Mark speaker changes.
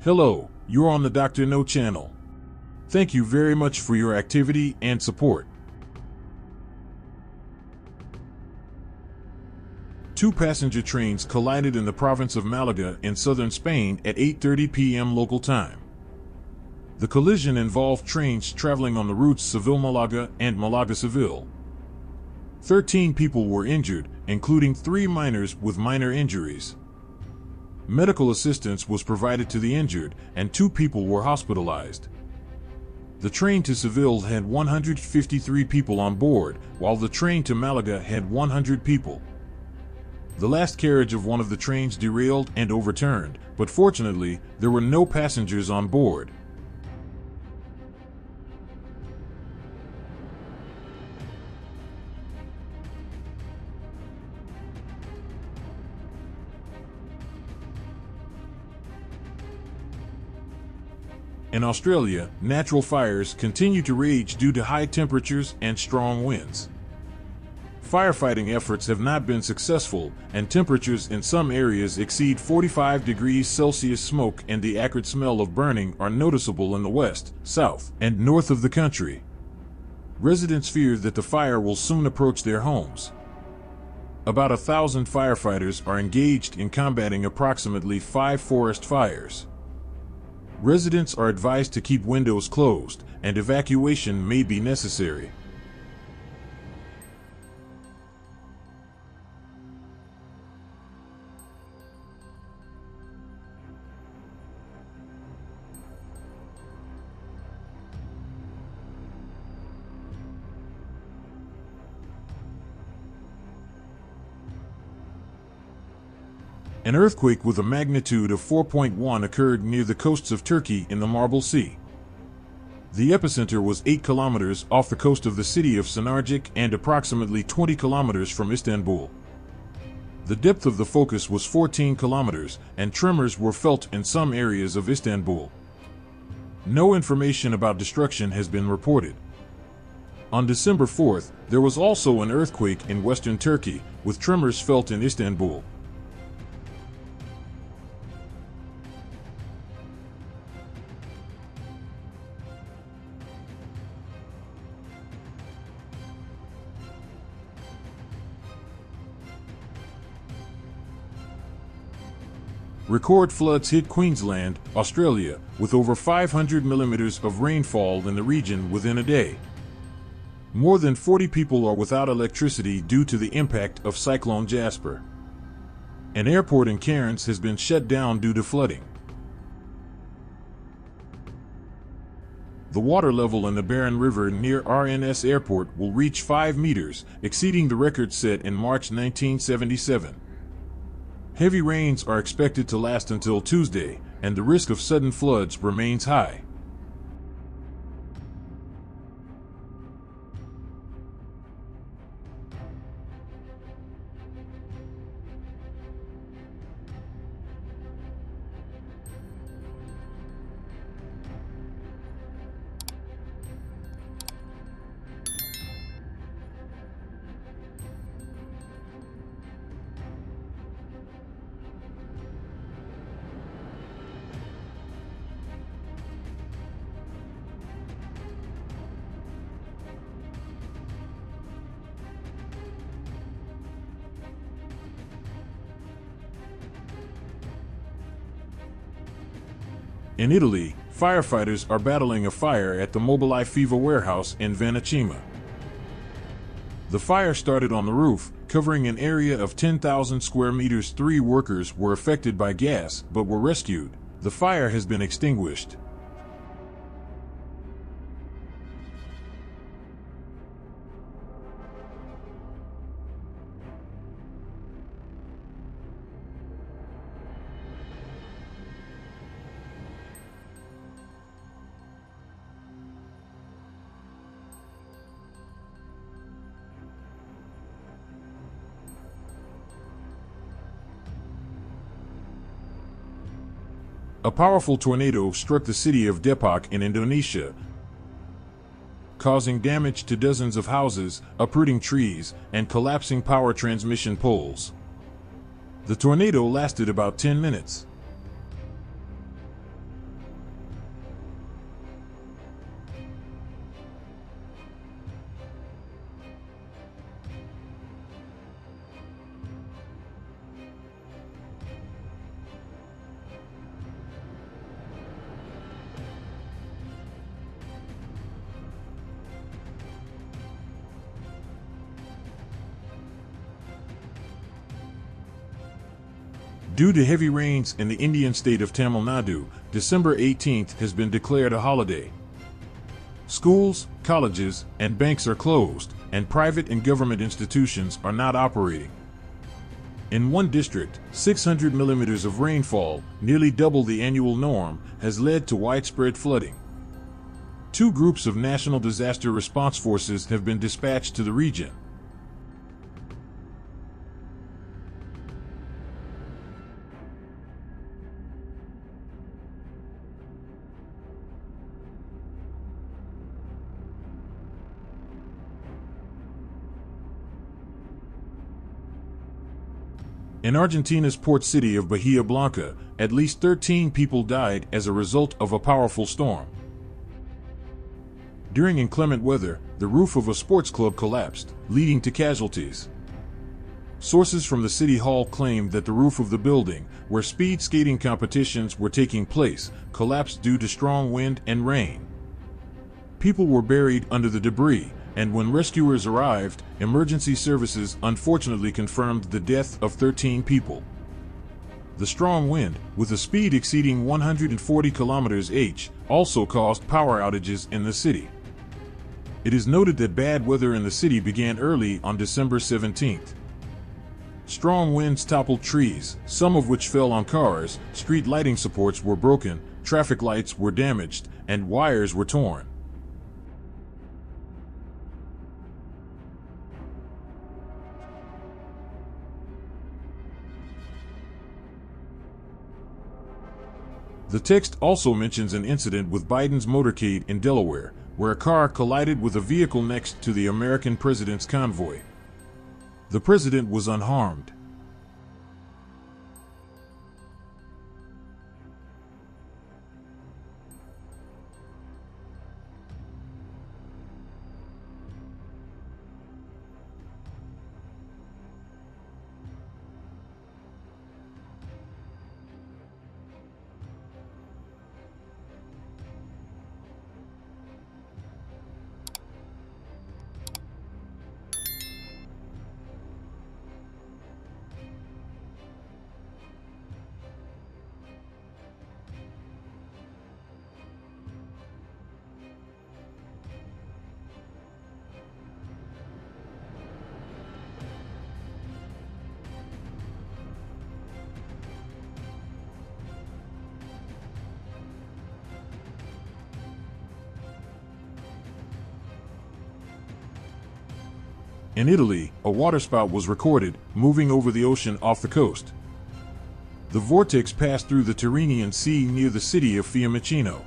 Speaker 1: Hello, you're on the Dr. No channel. Thank you very much for your activity and support. Two passenger trains collided in the province of Malaga in southern Spain at 8:30 p.m. local time. The collision involved trains traveling on the routes Seville-Malaga and Malaga-Seville. 13 people were injured, including 3 minors with minor injuries. Medical assistance was provided to the injured, and 2 people were hospitalized. The train to Seville had 153 people on board, while the train to Malaga had 100 people. The last carriage of one of the trains derailed and overturned, but fortunately, there were no passengers on board. In Australia, natural fires continue to rage due to high temperatures and strong winds. Firefighting efforts have not been successful, and temperatures in some areas exceed 45 degrees Celsius. Smoke and the acrid smell of burning are noticeable in the west, south, and north of the country. Residents fear that the fire will soon approach their homes. About 1,000 firefighters are engaged in combating approximately 5 forest fires. Residents are advised to keep windows closed, and evacuation may be necessary. An earthquake with a magnitude of 4.1 occurred near the coasts of Turkey in the Marmara Sea. The epicenter was 8 kilometers off the coast of the city of Sanarcik and approximately 20 kilometers from Istanbul. The depth of the focus was 14 kilometers, and tremors were felt in some areas of Istanbul. No information about destruction has been reported. On December 4th, there was also an earthquake in western Turkey, with tremors felt in Istanbul. Record floods hit Queensland, Australia, with over 500 millimeters of rainfall in the region within a day. More than 40 people are without electricity due to the impact of Cyclone Jasper. An airport in Cairns has been shut down due to flooding. The water level in the Barron River near RNS Airport will reach 5 meters, exceeding the record set in March 1977. Heavy rains are expected to last until Tuesday, and the risk of sudden floods remains high. In Italy, firefighters are battling a fire at the Mobile Fiva warehouse in Vanacima. The fire started on the roof, covering an area of 10,000 square meters. 3 workers were affected by gas, but were rescued. The fire has been extinguished. A powerful tornado struck the city of Depok in Indonesia, causing damage to dozens of houses, uprooting trees, and collapsing power transmission poles. The tornado lasted about 10 minutes. Due to heavy rains in the Indian state of Tamil Nadu, December 18th has been declared a holiday. Schools, colleges, and banks are closed, and private and government institutions are not operating. In one district, 600 millimeters of rainfall, nearly double the annual norm, has led to widespread flooding. 2 groups of National Disaster Response Forces have been dispatched to the region. In Argentina's port city of Bahia Blanca, at least 13 people died as a result of a powerful storm. During inclement weather, the roof of a sports club collapsed, leading to casualties. Sources from the city hall claimed that the roof of the building, where speed skating competitions were taking place, collapsed due to strong wind and rain. People were buried under the debris, and when rescuers arrived, emergency services unfortunately confirmed the death of 13 people. The strong wind, with a speed exceeding 140 km/h, also caused power outages in the city. It is noted that bad weather in the city began early on December 17th. Strong winds toppled trees, some of which fell on cars, street lighting supports were broken, traffic lights were damaged, and wires were torn. The text also mentions an incident with Biden's motorcade in Delaware, where a car collided with a vehicle next to the American president's convoy. The president was unharmed. In Italy, a waterspout was recorded, moving over the ocean off the coast. The vortex passed through the Tyrrhenian Sea near the city of Fiumicino.